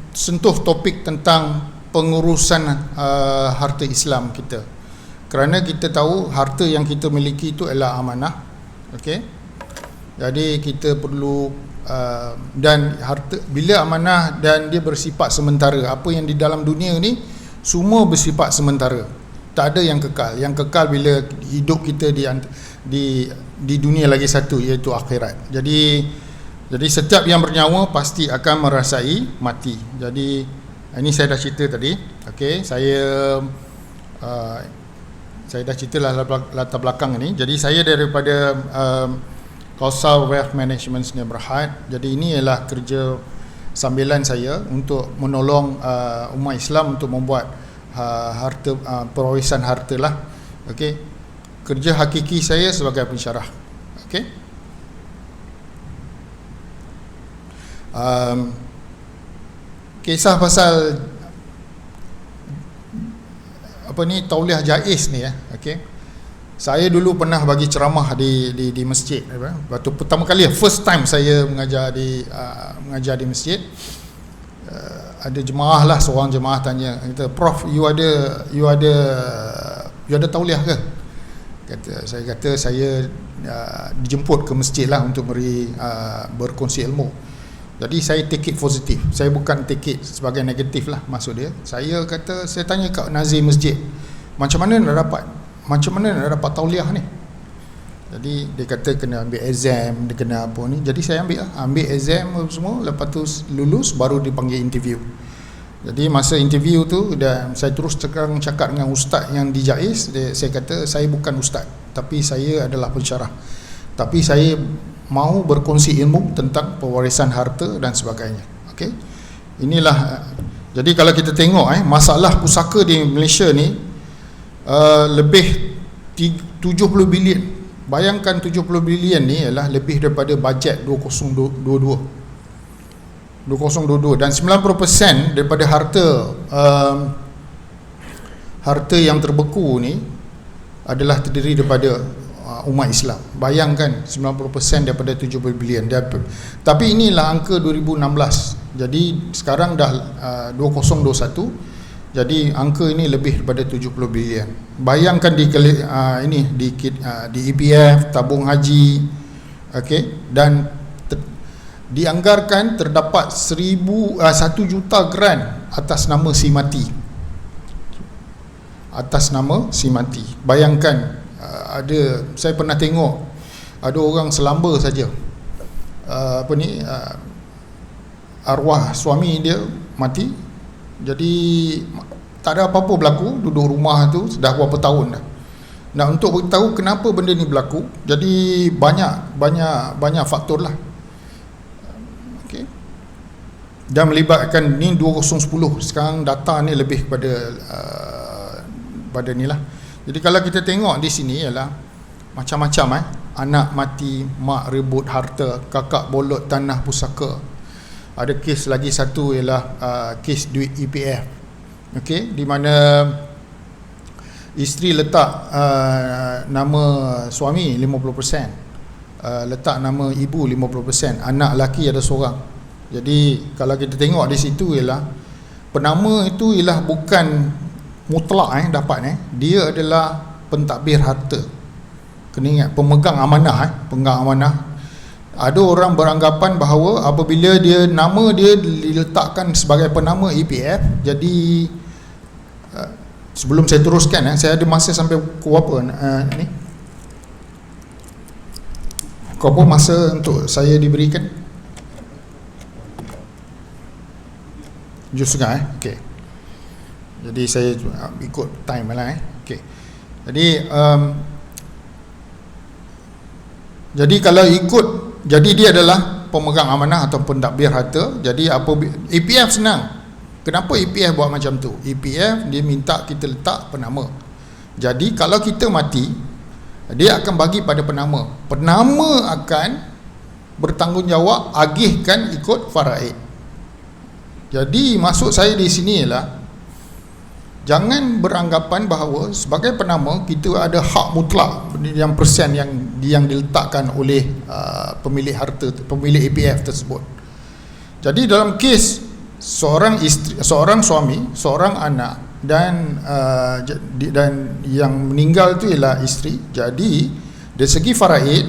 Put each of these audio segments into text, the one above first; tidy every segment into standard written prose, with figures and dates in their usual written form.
sentuh topik tentang pengurusan harta Islam kita, kerana kita tahu harta yang kita miliki itu adalah amanah. Okey, jadi kita perlu dan harta, bila amanah dan dia bersifat sementara, apa yang di dalam dunia ni semua bersifat sementara, tak ada yang kekal. Yang kekal bila hidup kita di dunia lagi satu, iaitu akhirat. Jadi setiap yang bernyawa pasti akan merasai mati. Jadi ini saya dah cerita tadi. Okey, saya dah cerita latar belakang ni. Jadi saya daripada Qausar Wealth Management Sdn Bhd. Jadi ini ialah kerja sambilan saya untuk menolong umat Islam untuk membuat harta, pewarisan harta lah. Okey, kerja hakiki saya sebagai pensyarah. Okey, kisah pasal apa ni, tauliah jaiz ni ya. Okey, saya dulu pernah bagi ceramah di masjid. Waktu pertama kali, first time saya mengajar di masjid, ada jemaah lah, seorang jemaah tanya, kata, "Prof, you ada tauliah ke?" Saya kata saya dijemput ke masjid lah untuk berkongsi ilmu. Jadi saya take it positif, saya bukan take it sebagai negatif lah maksud dia. Saya kata, saya tanya kat nazir masjid, macam mana nak dapat tauliah ni? Jadi dia kata kena ambil exam, dia kena apa ni. Jadi saya ambil exam semua, lepas tu lulus baru dipanggil interview. Jadi masa interview tu, dan saya terus cakap dengan ustaz yang di Jaiz, saya kata saya bukan ustaz, tapi saya adalah pensyarah, tapi saya mau berkongsi ilmu tentang pewarisan harta dan sebagainya. Okey, inilah. Jadi kalau kita tengok masalah pusaka di Malaysia ni lebih 70 bilion. Bayangkan 70 bilion ni ialah lebih daripada bajet 2022 dan 90% daripada harta yang terbeku ni adalah terdiri daripada umat Islam. Bayangkan 90% daripada 70 bilion. Tapi inilah angka 2016. Jadi sekarang dah 2021. Jadi angka ini lebih daripada 70 bilion. Bayangkan di EPF, tabung haji, okey, dan dianggarkan terdapat 1 juta grant atas nama si mati. Bayangkan, saya pernah tengok ada orang selamba saja, arwah suami dia mati, jadi tak ada apa-apa berlaku, duduk rumah tu dah berapa tahun dah. Nah, untuk beritahu kenapa benda ni berlaku, jadi banyak faktor lah. Okey, dan melibatkan ni 2010, sekarang data ni lebih pada ni lah. Jadi kalau kita tengok di sini ialah macam-macam anak mati, mak rebut harta, kakak bolot tanah pusaka. Ada kes lagi satu ialah kes duit EPF. Okey, di mana isteri letak nama suami 50%, letak nama ibu 50%, anak lelaki ada seorang. Jadi kalau kita tengok di situ ialah penama itu ialah bukan mutlak dia adalah pentadbir harta. Kena ingat, pemegang amanah. Ada orang beranggapan bahawa apabila nama dia diletakkan sebagai penama EPF, jadi sebelum saya teruskan, saya ada masa sampai pukul berapa ni? Berapa masa untuk saya diberikan? 7.30 okey. Jadi saya ikut time lah okey. Jadi kalau ikut, jadi dia adalah pemegang amanah atau pentadbir harta. Jadi EPF senang. Kenapa EPF buat macam tu? EPF dia minta kita letak penama. Jadi kalau kita mati, dia akan bagi pada penama. Penama akan bertanggungjawab agihkan ikut faraid. Jadi maksud saya di sini ialah jangan beranggapan bahawa sebagai penama kita ada hak mutlak yang persen yang diletakkan oleh pemilik harta, pemilik EPF tersebut. Jadi dalam kes seorang isteri, seorang suami, seorang anak dan yang meninggal itu ialah isteri. Jadi dari segi faraid,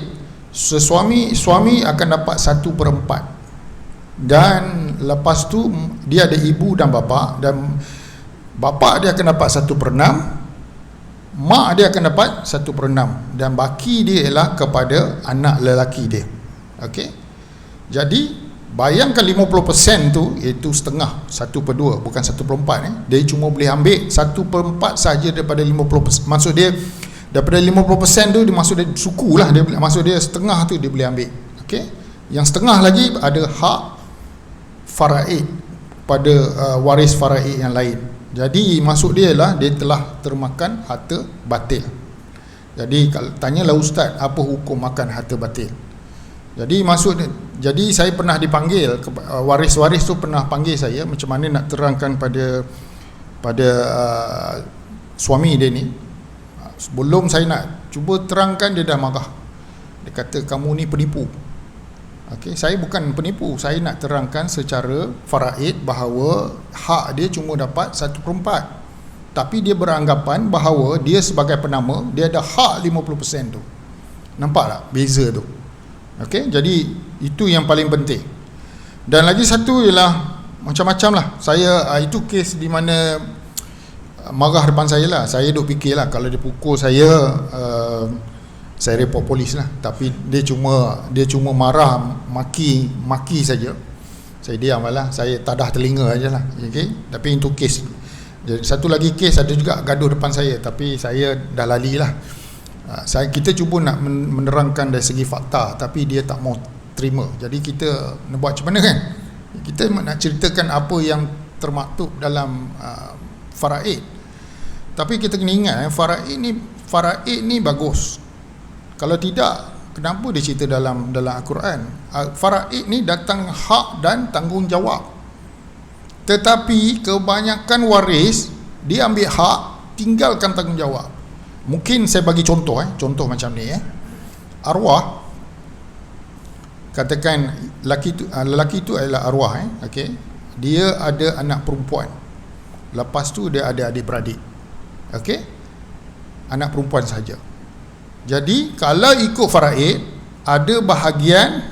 suami akan dapat 1/4, dan lepas tu dia ada ibu dan bapa, dan bapa dia akan dapat 1/6, mak dia akan dapat 1/6, dan baki dia ialah kepada anak lelaki dia. Okey. Jadi bayangkan 50% tu, iaitu setengah, 1/2, bukan 1/4 dia cuma boleh ambil 1/4 saja daripada 50%. Maksud dia daripada 50% tu, dia maksud dia suku lah, dia maksud dia setengah tu dia boleh ambil. Okey. Yang setengah lagi ada hak faraid pada waris faraid yang lain. Jadi maksud dia lah dia telah termakan harta batil. Jadi kalau tanyalah ustaz, apa hukum makan harta batil? Jadi saya pernah dipanggil, waris-waris tu pernah panggil saya, macam mana nak terangkan pada suami dia ni. Sebelum saya nak cuba terangkan, dia dah marah. Dia kata kamu ni penipu. Okey, saya bukan penipu, saya nak terangkan secara faraid bahawa hak dia cuma dapat 1/4. Tapi dia beranggapan bahawa dia sebagai penama, dia ada hak 50% tu. Nampak tak beza tu? Okey, jadi itu yang paling penting. Dan lagi satu ialah macam-macam lah. Saya itu kes di mana marah depan saya lah. Saya duk fikir lah, kalau dia pukul saya report polis lah. Tapi dia cuma marah, maki saja. Saya diam lah, saya tadah telinga aja lah. Okay? Tapi itu kes. Jadi satu lagi kes ada juga gaduh depan saya, tapi saya dah lali lah. Kita cuba nak menerangkan dari segi fakta, tapi dia tak mau terima. Jadi kita nak buat macam mana kan? Kita nak ceritakan apa yang termaktub dalam faraid. Tapi kita kena ingat faraid ni bagus. Kalau tidak, kenapa dia cerita dalam Al-Quran? Faraid ni datang hak dan tanggungjawab. Tetapi kebanyakan waris dia ambil hak, tinggalkan tanggungjawab. Mungkin saya bagi contoh macam ni arwah, katakan lelaki tu adalah arwah okey. Dia ada anak perempuan. Lepas tu dia ada adik-beradik. Okey? Anak perempuan saja. Jadi kalau ikut faraid, ada bahagian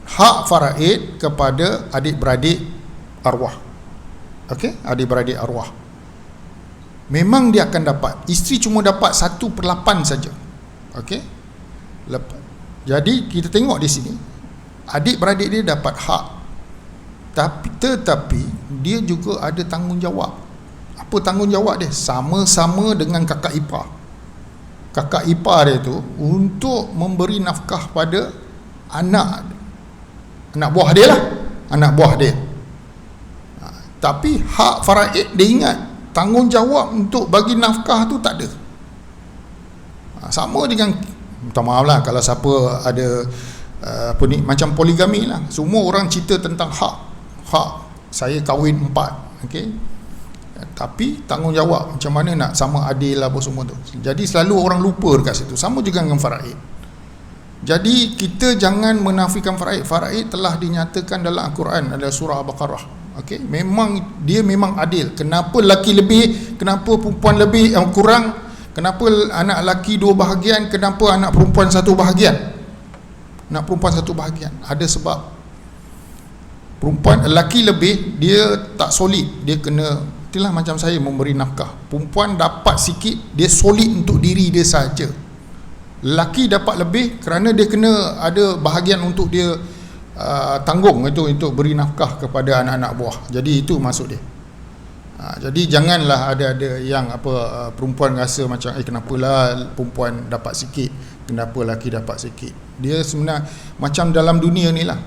hak faraid kepada adik-beradik arwah. Okey, adik-beradik arwah. Memang dia akan dapat. Isteri cuma dapat 1/8 saja. Okey. Jadi kita tengok di sini, adik-beradik dia dapat hak. Tetapi dia juga ada tanggungjawab. Apa tanggungjawab dia? Sama-sama dengan kakak ipar. Kakak ipar dia tu untuk memberi nafkah pada anak buah dia lah, anak buah dia. Tapi hak faraid dia ingat, tanggungjawab untuk bagi nafkah tu tak ada. Sama dengan, minta maaf lah kalau siapa ada macam poligami lah. Semua orang cerita tentang hak saya kahwin 4, okey. Tapi tanggungjawab macam mana nak sama adil lah apa semua tu. Jadi selalu orang lupa dekat situ. Sama juga dengan faraid. Jadi kita jangan menafikan faraid. Faraid telah dinyatakan dalam Al-Quran, ada surah Al-Baqarah. Okey, dia memang adil. Kenapa lelaki lebih, kenapa perempuan lebih kurang? Kenapa anak lelaki 2 bahagian, kenapa anak perempuan 1 bahagian? Anak perempuan 1 bahagian. Ada sebab. Perempuan, lelaki lebih, dia tak solid, dia kena, itulah macam saya memberi nafkah. Perempuan dapat sikit, dia solid untuk diri dia saja. Lelaki dapat lebih kerana dia kena ada bahagian untuk dia tanggung itu untuk beri nafkah kepada anak-anak buah. Jadi itu maksud dia. Jadi janganlah ada yang perempuan rasa macam kenapalah perempuan dapat sikit, kenapa lelaki dapat sikit. Dia sebenarnya macam dalam dunia ni lah.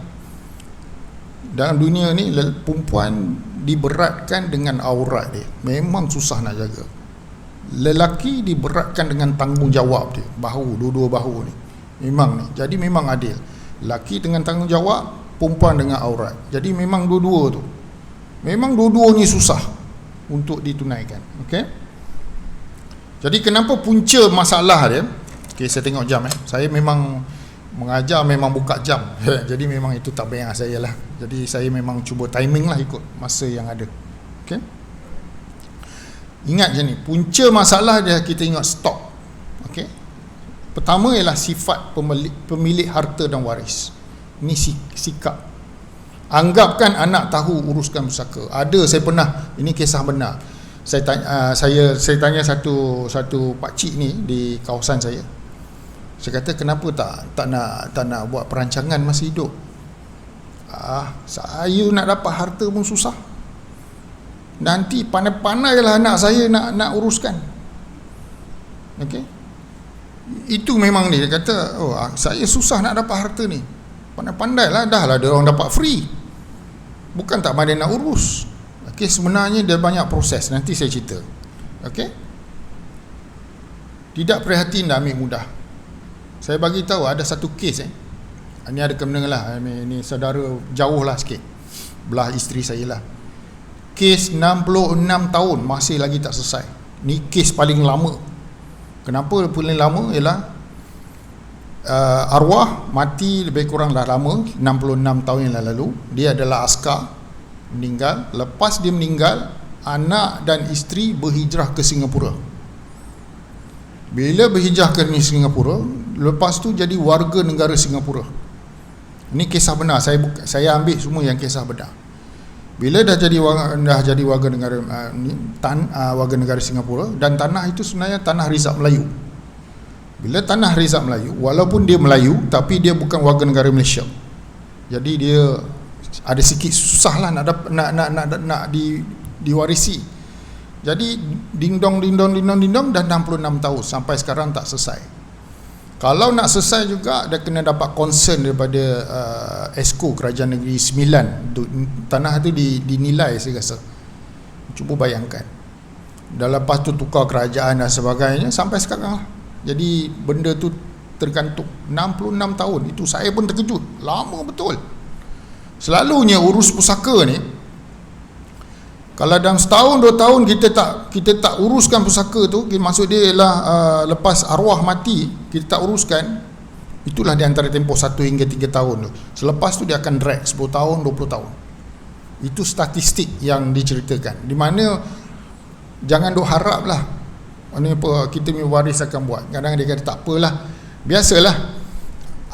Dalam dunia ni perempuan diberatkan dengan aurat dia. Memang susah nak jaga. Lelaki diberatkan dengan tanggungjawab dia, dua-dua bahu ni. Memang ni. Jadi memang adil. Lelaki dengan tanggungjawab, perempuan dengan aurat. Jadi memang dua-dua tu. Memang dua-dua ni susah untuk ditunaikan. Okey. Jadi kenapa punca masalah dia? Okey, saya tengok jam Saya memang Mengajar memang buka jam. Jadi memang itu tabiat saya lah. Jadi saya memang cuba timing lah, ikut masa yang ada. Okay? Ingat je ni, punca masalah dia kita ingat stok. Okay? Pertama ialah sifat pemilik harta dan waris. Ini sikap. Anggapkan anak tahu uruskan pusaka. Ada, saya pernah, ini kisah benar. Saya tanya satu pakcik ni di kawasan saya. Saya kata, kenapa tak nak buat perancangan masa hidup? Saya nak dapat harta pun susah. Nanti pandai-pandailah anak saya nak uruskan. Okey. Itu memang dia kata, saya susah nak dapat harta ni. Pandai-pandailah, dah lah dia orang dapat free. Bukan tak pandai nak urus. Okey, sebenarnya dia banyak proses, nanti saya cerita. Okey. Tidak prihatin dah ambil mudah. Saya bagi tahu ada satu kes ini ada kena lah, ini saudara jauh lah sikit, belah isteri saya lah. Kes 66 tahun masih lagi tak selesai. Ni kes paling lama. Kenapa paling lama? Ialah arwah mati lebih kurang dah lama, 66 tahun yang lalu. Dia adalah askar, meninggal. Lepas dia meninggal, anak dan isteri berhijrah ke Singapura. Bila berhijrah ke Singapura, lepas tu jadi warga negara Singapura. Ini kisah benar, saya ambil semua yang kisah benar. Bila dah jadi warga negara warga negara Singapura, dan tanah itu sebenarnya tanah Rizab Melayu. Bila tanah Rizab Melayu, walaupun dia Melayu, tapi dia bukan warga negara Malaysia. Jadi dia ada sikit susah lah nak diwarisi. Jadi ding dong dah 66 tahun sampai sekarang tak selesai. Kalau nak selesai juga dia kena dapat concern daripada Esko Kerajaan Negeri Sembilan. Tanah itu dinilai, saya rasa. Cuba bayangkan. Dan lepas tu tukar kerajaan dan sebagainya sampai sekarang lah. Jadi benda tu tergantung 66 tahun. Itu saya pun terkejut. Lama betul. Selalunya urus pusaka ni, kalau dalam setahun 2 tahun kita tak uruskan pusaka tu, maksud dia ialah lepas arwah mati kita tak uruskan, itulah di antara tempoh 1 hingga 3 tahun tu. Selepas tu dia akan drag 10 tahun 20 tahun. Itu statistik yang diceritakan. Di mana jangan duk harap lah ini apa kita punya waris akan buat. Kadang dia kata tak apalah, biasalah,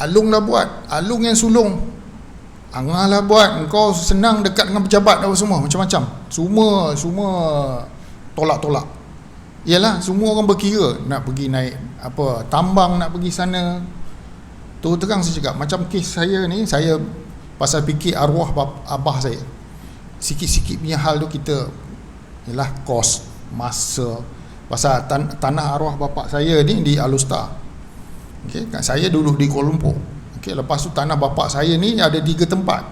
Alung dah buat, Alung yang sulung, Angah lah buat, engkau senang dekat dengan pejabat apa semua, macam-macam. Semua tolak-tolak. Yalah, semua orang berkira nak pergi naik apa tambang, nak pergi sana. Tu terang saya cakap, macam kes saya ni, saya pasal fikir arwah abah saya. Sikit-sikit punya hal tu kita yalah kos, masa. Pasal tanah arwah bapak saya ni di Alustar. Okey, saya dulu di Kuala Lumpur. Okay, lepas tu tanah bapak saya ni ada 3 tempat.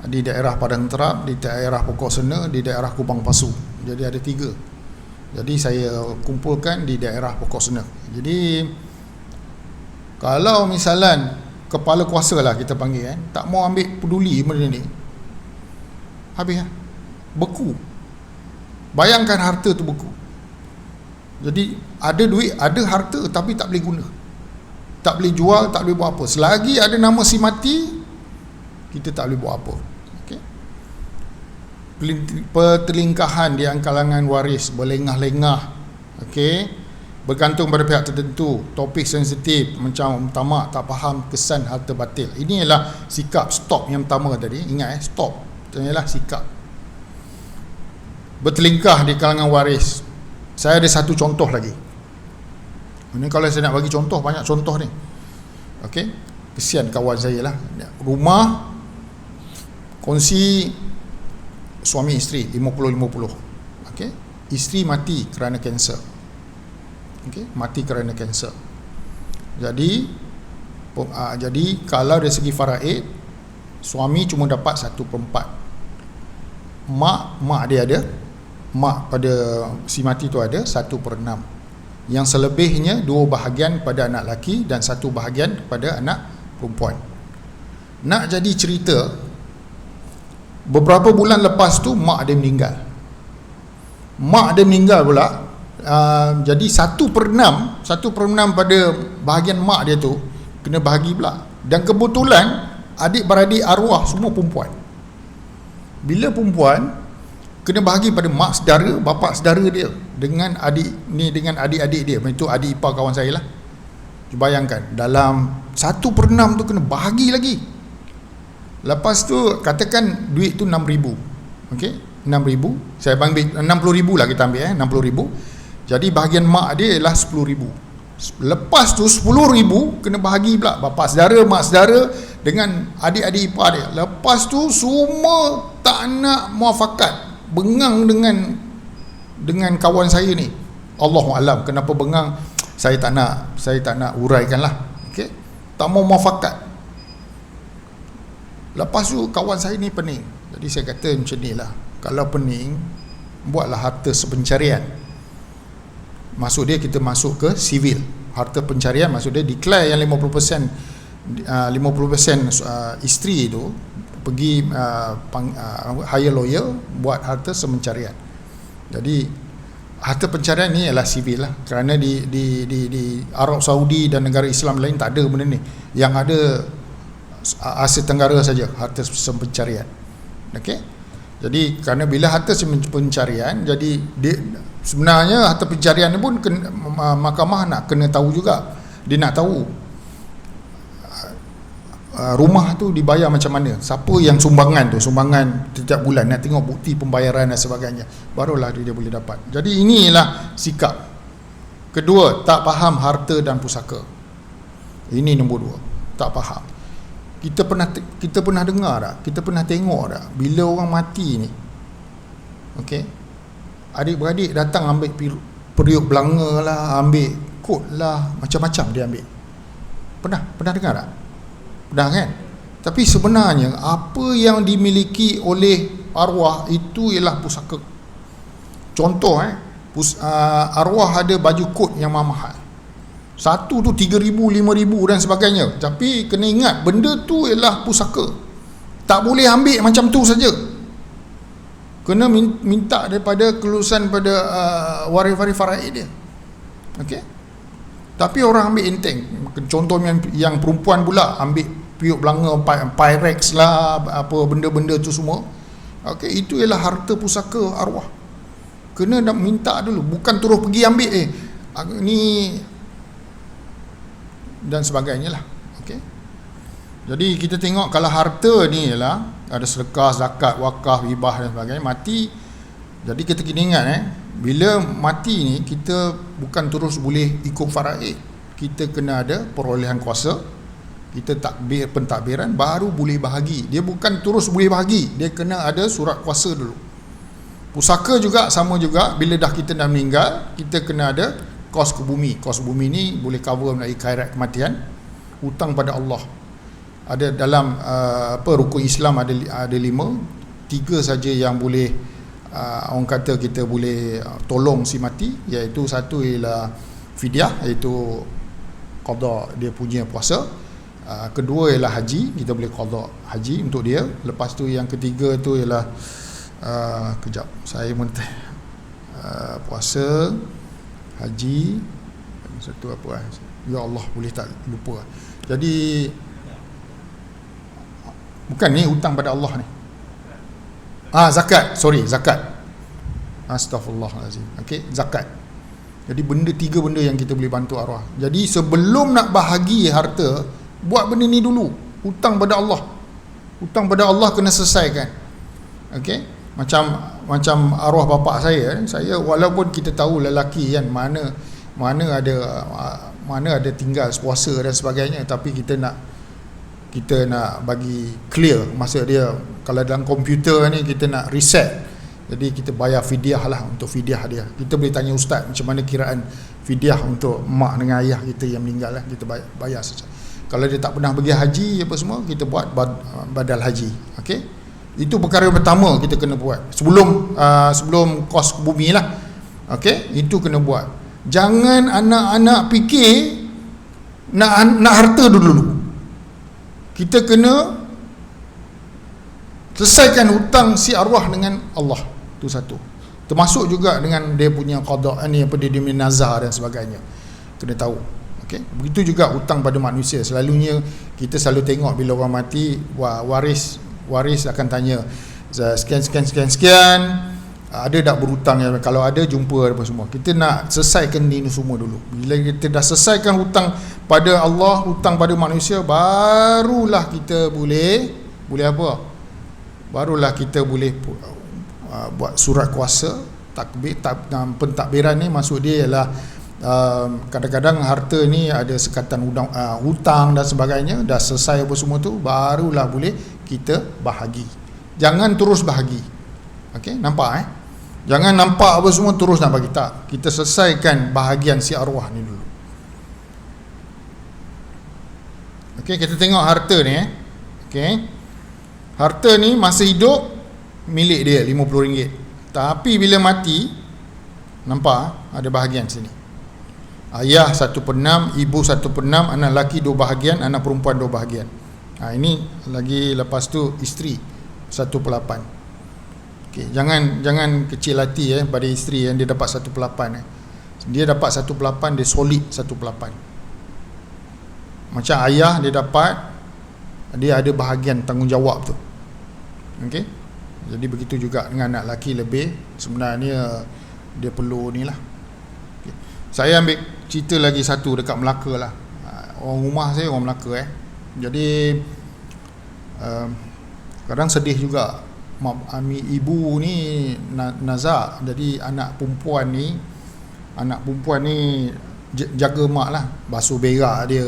Di daerah Padang Terap, di daerah Pokok Sena, di daerah Kubang Pasu. Jadi ada 3. Jadi saya kumpulkan di daerah Pokok Sena. Jadi kalau misalan kepala kuasa lah kita panggil tak mau ambil peduli benda ni, habis lah. Beku. Bayangkan harta tu beku. Jadi ada duit, ada harta, tapi tak boleh guna, tak boleh jual, tak boleh buat apa. Selagi ada nama si mati, kita tak boleh buat apa. Okay? Pertelingkahan di kalangan waris, berlengah-lengah, okay? Bergantung pada pihak tertentu, topik sensitif, macam tamak, tak faham, kesan harta batil. Ini ialah sikap stop yang pertama tadi. Ingat stop, itu ialah sikap. Bertelingkah di kalangan waris. Saya ada satu contoh lagi. Ini kalau saya nak bagi contoh, banyak contoh ni. Okey, kesian kawan saya lah. Rumah kongsi suami isteri 50-50. Okey, isteri mati kerana kanser. Okey, mati kerana kanser. Jadi kalau dari segi faraid, suami cuma dapat 1/4. Mak dia ada, mak pada si mati tu ada 1/6. Yang selebihnya 2 bahagian pada anak lelaki dan 1 bahagian kepada anak perempuan. Nak jadi cerita, beberapa bulan lepas tu mak dia meninggal. Mak dia meninggal pula. Jadi 1/6 pada bahagian mak dia tu kena bahagi pula. Dan kebetulan adik-beradik arwah semua perempuan. Bila perempuan kena bahagi pada mak saudara, bapa saudara dia dengan adik-adik dia. Itu adik ipar kawan saya lah. Bayangkan dalam 1/6 tu kena bahagi lagi. Lepas tu katakan duit tu 6,000. Okey, 6,000. Saya ambil 60,000 lah, kita ambil 60,000. Jadi bahagian mak dia ialah 10,000. Lepas tu 10,000 kena bahagi pula bapa saudara, mak saudara dengan adik-adik ipar dia. Lepas tu semua tak nak muafakat, bengang dengan kawan saya ni. Allahualam kenapa bengang, saya tak nak uraikan lah. Okey, tak mau muafakat. Lepas tu kawan saya ni pening. Jadi saya kata macam ni lah, kalau pening, buatlah harta sepencarian. Maksud dia kita masuk ke sivil. Harta pencarian maksud dia declare yang 50% isteri itu pergi hire lawyer buat harta sepencarian. Jadi harta pencarian ni ialah sivil lah, kerana di Arab Saudi dan negara Islam lain tak ada benda ni. Yang ada Asia Tenggara saja harta pencarian. Okey. Jadi kerana bila harta pencarian, jadi sebenarnya harta pencarian ni pun mahkamah nak kena tahu juga. Dia nak tahu rumah tu dibayar macam mana, siapa yang sumbangan setiap bulan, nak tengok bukti pembayaran dan sebagainya, barulah dia boleh dapat. Jadi inilah sikap. Kedua, tak faham harta dan pusaka. Ini nombor 2, tak faham. Kita pernah dengar tak? Kita pernah tengok tak? Bila orang mati ni, okey, adik-beradik datang ambil periuk belanga lah, ambil kod lah, macam-macam dia ambil. Pernah dengar tak? Pernah kan? Tapi sebenarnya apa yang dimiliki oleh arwah itu ialah pusaka. Contoh arwah ada baju kod yang mahal. Satu tu 3,000, 5,000 dan sebagainya. Tapi kena ingat, benda tu ialah pusaka. Tak boleh ambil macam tu saja. Kena minta daripada kelulusan pada waris-waris faraid dia. Okey. Tapi orang ambil enteng. Contoh yang perempuan pula ambil piuk belanga, Pyrex lah, apa benda-benda tu semua. Okey, itu ialah harta pusaka arwah. Kena nak minta dulu, bukan terus pergi ambil ni dan sebagainya lah. Okey. Jadi kita tengok kalau harta ni ialah ada sedekah, zakat, wakaf, hibah dan sebagainya, mati. Jadi kita kena ingat bila mati ni kita bukan terus boleh ikut faraid. Kita kena ada perolehan kuasa, kita takbir pentadbiran baru boleh bahagi. Dia bukan terus boleh bahagi, dia kena ada surat kuasa dulu. Pusaka juga sama juga, bila kita dah meninggal, kita kena ada kos ke bumi. Kos bumi ni boleh cover melalui khairat kematian, hutang pada Allah. Ada dalam rukun Islam ada 5, 3 saja yang boleh orang kata kita boleh tolong si mati, iaitu satu ialah fidyah, iaitu qada dia punya puasa. Kedua ialah haji, kita boleh qada haji untuk dia. Lepas tu yang ketiga tu ialah kejap saya puasa, haji, satu apa ya Allah, boleh tak lupa. Jadi bukan ni hutang pada Allah ni, zakat, zakat, astaghfirullahalazim. Okey, zakat. Jadi 3 benda yang kita boleh bantu arwah. Jadi sebelum nak bahagi harta, buat benda ni dulu. Hutang pada Allah, hutang pada Allah kena selesaikan. Okey, macam arwah bapak saya walaupun kita tahu lelaki kan mana ada tinggal puasa dan sebagainya, tapi kita nak bagi clear, maksud dia kalau dalam komputer ni kita nak reset, jadi kita bayar fidyah lah untuk fidyah dia. Kita boleh tanya ustaz macam mana kiraan fidyah untuk mak dengan ayah kita yang meninggal lah, kita bayar saja. Kalau dia tak pernah pergi haji apa semua, kita buat badal haji. Okey, itu perkara yang pertama kita kena buat sebelum kos bumi lah. Okey, itu kena buat. Jangan anak-anak fikir nak harta dulu. Kita kena selesaikan hutang si arwah dengan Allah. Itu satu. Termasuk juga dengan dia punya qada ni, apa dia nazar dan sebagainya. Kena tahu. Okey, begitu juga hutang pada manusia. Selalunya kita selalu tengok bila orang mati, waris akan tanya, sekian, ada tak berhutang? Kalau ada, jumpa apa semua. Kita nak selesaikan ini semua dulu. Bila kita dah selesaikan hutang pada Allah, hutang pada manusia, barulah kita boleh apa? Barulah kita boleh buat surat kuasa takbir. Pentadbiran ni maksud dia ialah kadang-kadang harta ni ada sekatan hutang dan sebagainya, dah selesai apa semua tu, barulah boleh kita bahagi. Jangan terus bahagi. Okey, nampak Jangan nampak apa semua terus nak bagi, tak. Kita selesaikan bahagian si arwah ni dulu. Okey, kita tengok harta ni Okey. Harta ni masa hidup milik dia RM50. Tapi bila mati, nampak ada bahagian sini. Ayah 1/6, ibu 1/6, anak lelaki 2 bahagian, anak perempuan 2 bahagian. Ini lagi lepas tu isteri 1/8. Okay, jangan kecil hati pada isteri yang dia dapat 1/8. Dia dapat 1/8, dia solid 1/8. Macam ayah dia dapat, dia ada bahagian tanggungjawab tu. Okey. Jadi begitu juga dengan anak lelaki lebih, sebenarnya dia perlu ni lah. Okay. Saya ambil cerita lagi satu dekat Melaka lah. Orang rumah saya orang Melaka Jadi kadang sedih juga. Ibu ni nazak, jadi anak perempuan ni jaga mak lah, basuh berak dia,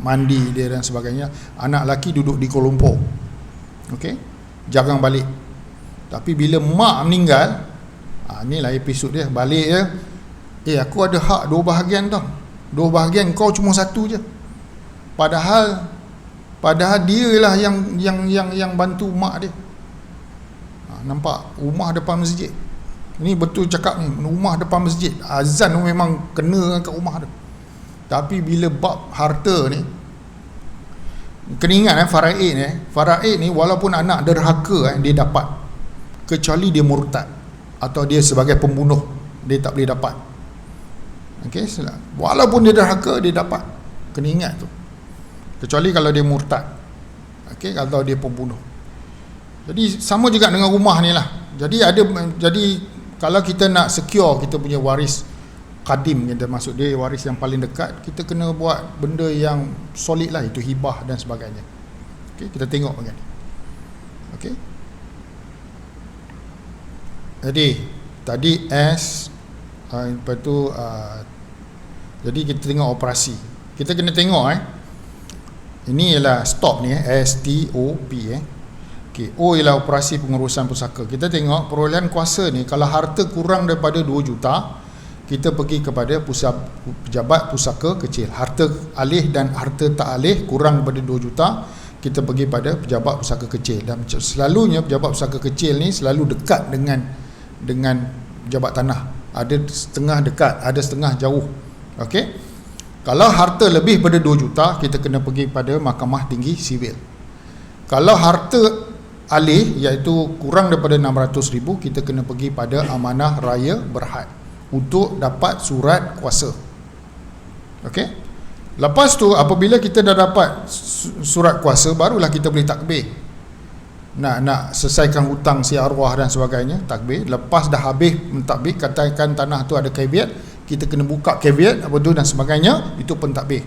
mandi dia dan sebagainya. Anak lelaki duduk di Kuala Lumpur, okey, jarang balik. Tapi bila mak meninggal, inilah episod dia, balik dia, aku ada hak 2 bahagian tau, 2 bahagian, kau cuma 1 je. Padahal dia lah yang bantu mak dia. Nampak, rumah depan masjid. Ini betul cakap ni, rumah depan masjid. Azan memang kena kat rumah tu. Tapi bila bab harta ni, kena ingat faraid ni walaupun anak derhaka dia dapat, kecuali dia murtad atau dia sebagai pembunuh, dia tak boleh dapat. Okey, walaupun dia derhaka dia dapat. Kena ingat tu. Kecuali kalau dia murtad. Okey, kalau dia pembunuh. Jadi sama juga dengan rumah ni lah. Jadi kalau kita nak secure kita punya waris kadim, kita maksud dia waris yang paling dekat, kita kena buat benda yang solid lah, itu hibah dan sebagainya. Okey, kita tengok bagian ni. Okey. Jadi tadi lepas tu jadi kita tengok operasi. Kita kena tengok ini ialah stop ni STOP Okay. O ialah operasi pengurusan pusaka. Kita tengok perolehan kuasa ni, kalau harta kurang daripada 2 juta, kita pergi kepada pejabat pusaka kecil. Harta alih dan harta tak alih kurang daripada 2 juta, kita pergi pada pejabat pusaka kecil. Dan selalunya pejabat pusaka kecil ni selalu dekat dengan pejabat tanah. Ada setengah dekat, ada setengah jauh. Okey. Kalau harta lebih pada 2 juta, kita kena pergi pada Mahkamah Tinggi Sivil. Kalau harta alih iaitu kurang daripada 600,000, kita kena pergi pada Amanah Raya Berhad untuk dapat surat kuasa. Okey. Lepas tu apabila kita dah dapat surat kuasa, barulah kita boleh takbir. Nak selesaikan hutang si arwah dan sebagainya, takbir. Lepas dah habis mentakbir, katakan tanah tu ada caveat, kita kena buka caveat apa tu dan sebagainya, itu pentadbir.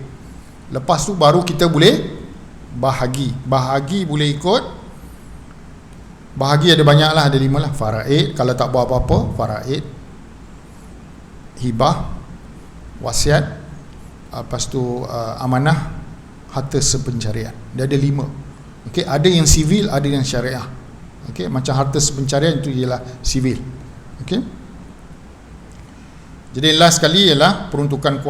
Lepas tu baru kita boleh bahagi boleh ikut. Bahagi ada banyak lah, ada 5 lah. Faraid, kalau tak buat apa-apa, faraid, hibah, wasiat, lepas tu amanah, harta sepencarian. Dia ada 5. Okey, ada yang sivil, ada yang syariah. Okey, macam harta sepencarian itu ialah sivil. Okey. Jadi last sekali ialah peruntukan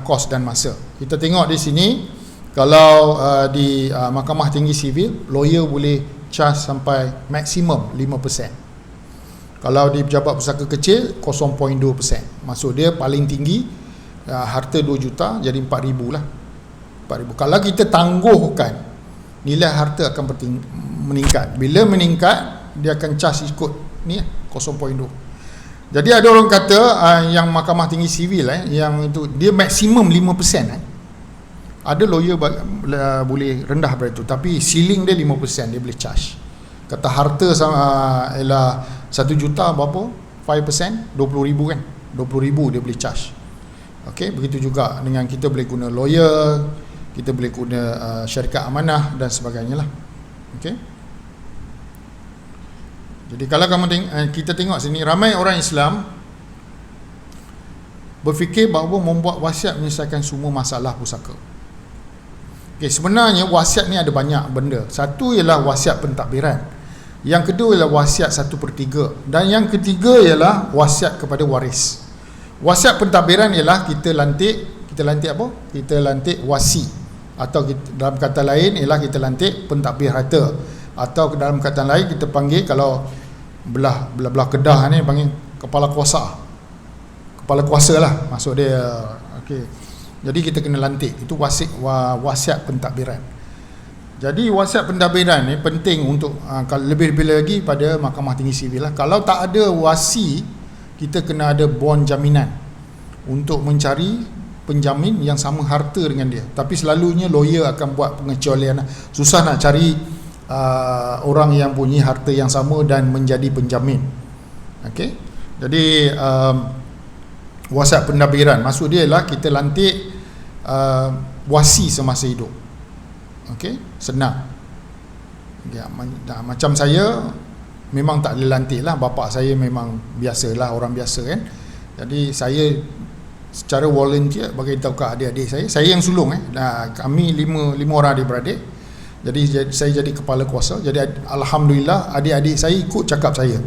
kos dan masa. Kita tengok di sini, kalau di Mahkamah Tinggi Sivil, lawyer boleh charge sampai maksimum 5%. Kalau di pejabat pusaka kecil 0.2%. Maksud dia paling tinggi harta 2 juta jadi 4,000 lah. 4,000. Kalau kita tangguhkan, nilai harta akan meningkat. Bila meningkat, dia akan charge ikut ni 0.2. Jadi ada orang kata yang Mahkamah Tinggi Sivil yang itu dia maksimum 5%. Ada lawyer boleh rendah daripada itu, tapi ceiling dia 5% dia boleh charge. Kata harta ialah 1 juta berapa? 5%, 20,000 kan? 20,000 dia boleh charge. Okey, begitu juga dengan kita boleh guna lawyer, kita boleh guna syarikat amanah dan sebagainya lah. Okey. Jadi kalau kita tengok sini, ramai orang Islam berfikir bahawa membuat wasiat menyelesaikan semua masalah pusaka. Okay, sebenarnya wasiat ni ada banyak benda. Satu ialah wasiat pentadbiran, yang kedua ialah wasiat 1/3, dan yang ketiga ialah wasiat kepada waris. Wasiat pentadbiran ialah kita lantik apa? Kita lantik wasi, atau dalam kata lain ialah kita lantik pentadbir harta, atau dalam kata lain kita panggil, kalau belah Kedah ni panggil kepala kuasa lah maksud dia. Okey, jadi kita kena lantik. Itu wasiat pentadbiran. Jadi wasiat pentadbiran ni penting untuk lebih-lebih lagi pada Mahkamah Tinggi Sivil lah. Kalau tak ada wasi, kita kena ada bond jaminan untuk mencari penjamin yang sama harta dengan dia. Tapi selalunya lawyer akan buat pengecualian. Susah nak cari orang yang punya harta yang sama dan menjadi penjamin. Okey. Jadi wasiat pentadbiran maksud dia ialah kita lantik wasi semasa hidup. Okey, senang. Ya, macam saya memang tak boleh lantik lah. Bapa saya memang biasalah, orang biasa kan. Jadi saya secara volunteer bagi tahu ke adik-adik saya yang sulung kami lima orang adik-beradik. Jadi saya jadi kepala kuasa. Jadi alhamdulillah adik-adik saya ikut cakap saya.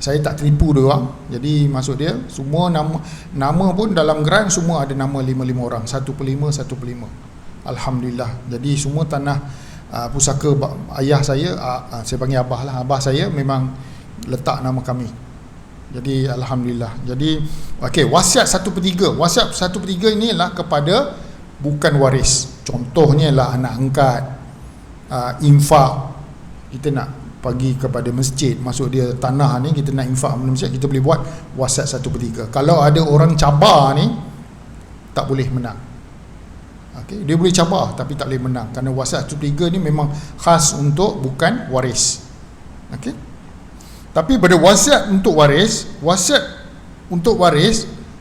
Saya tak tipu dia orang. Jadi maksud dia semua nama pun dalam geran semua ada nama 5 orang, 1/5. Alhamdulillah. Jadi semua tanah pusaka ayah saya, saya panggil abah lah. Abah saya memang letak nama kami. Jadi alhamdulillah. Jadi okey, wasiat 1/3. Wasiat 1/3 ini ialah kepada bukan waris. Contohnya ialah anak angkat, infak. Kita nak bagi kepada masjid, maksud dia tanah ni kita nak infak kepada masjid, kita boleh buat wasiat 1/3. Kalau ada orang cabar ni tak boleh menang. Okey, dia boleh cabar tapi tak boleh menang, kerana wasiat 1/3 ni memang khas untuk bukan waris. Okey. Tapi pada wasiat untuk waris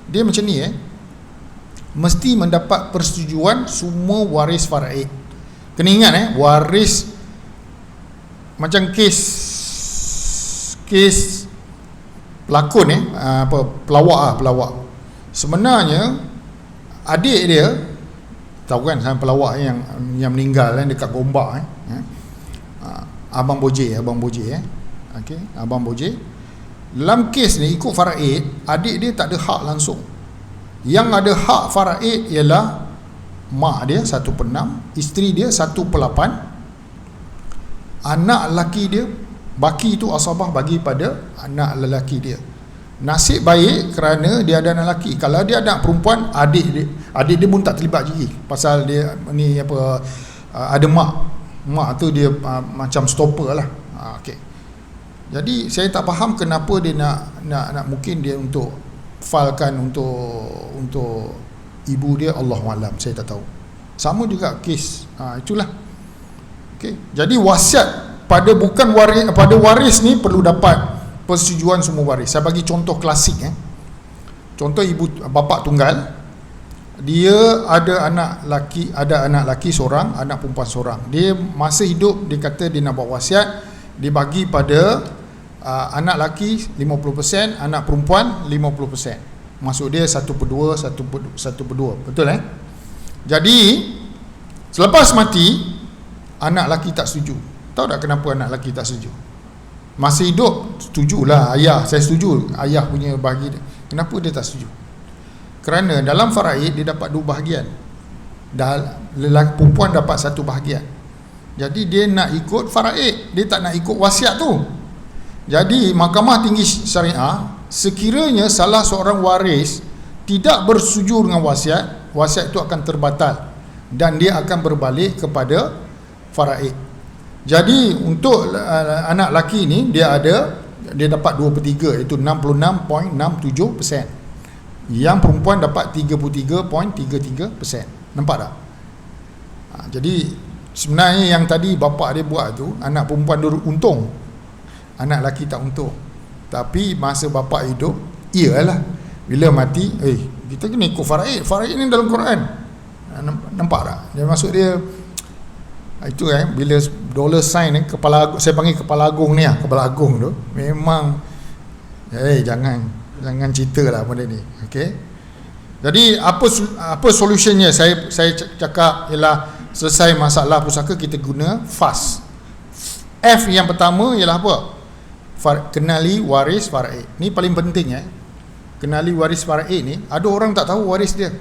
dia macam ni mesti mendapat persetujuan semua waris faraid. Kena ingat waris macam kes pelakon pelawak. Sebenarnya adik dia tahu kan, sama pelawak yang meninggal dekat Gombak Abang Boje. Okey, Abang Boje. Dalam kes ni ikut faraid, adik dia tak ada hak langsung. Yang ada hak faraid ialah mak dia 1/6, isteri dia 1/8, anak lelaki dia, baki itu asabah bagi pada anak lelaki dia. Nasib baik kerana dia ada anak lelaki. Kalau dia anak perempuan, adik dia pun tak terlibat lagi, pasal dia ni ada mak tu dia macam stopper lah. Okey. Jadi saya tak faham kenapa dia nak mungkin dia untuk filekan untuk ibu dia, Allahualam, saya tak tahu. Sama juga kes itulah. Okey. Jadi wasiat pada bukan waris, pada waris ni perlu dapat persetujuan semua waris. Saya bagi contoh klasik Contoh bapa tunggal, dia ada anak laki seorang, anak perempuan seorang. Dia masa hidup dia kata dia nak buat wasiat, dia bagi pada anak laki 50%, anak perempuan 50%. Maksud dia 1/2, 1/2. Betul Jadi selepas mati anak laki tak setuju. Tahu tak kenapa anak laki tak setuju? Masa hidup setujulah, ayah, saya setuju ayah punya bahagi dia. Kenapa dia tak setuju? Kerana dalam faraid dia dapat 2 bahagian. Lelaki perempuan dapat 1 bahagian. Jadi dia nak ikut faraid, dia tak nak ikut wasiat tu. Jadi Mahkamah Tinggi Syariah, sekiranya salah seorang waris tidak bersetuju dengan wasiat, wasiat itu akan terbatal dan dia akan berbalik kepada faraid. Jadi untuk anak laki ni dia ada dia dapat 2/3, iaitu 66.67%. Yang perempuan dapat 33.33%. Nampak tak? Jadi sebenarnya yang tadi bapa dia buat tu, anak perempuan dia untung, anak lelaki tak untung. Tapi masa bapa hidup, iyalah, bila mati, kita kena ikut faraid. Faraid ni dalam Quran. Nampak tak? Dia maksud dia itu bila dollar sign ni, kepala, saya panggil kepala agung ni, kepala agung tu memang jangan ceritalah benda ni. Okey. Jadi apa solutionnya? Saya cakap ialah selesai masalah pusaka, kita guna FAST. F yang pertama ialah apa? Kenali waris faraid. Ni paling penting Kenali waris faraid ni, ada orang tak tahu waris dia.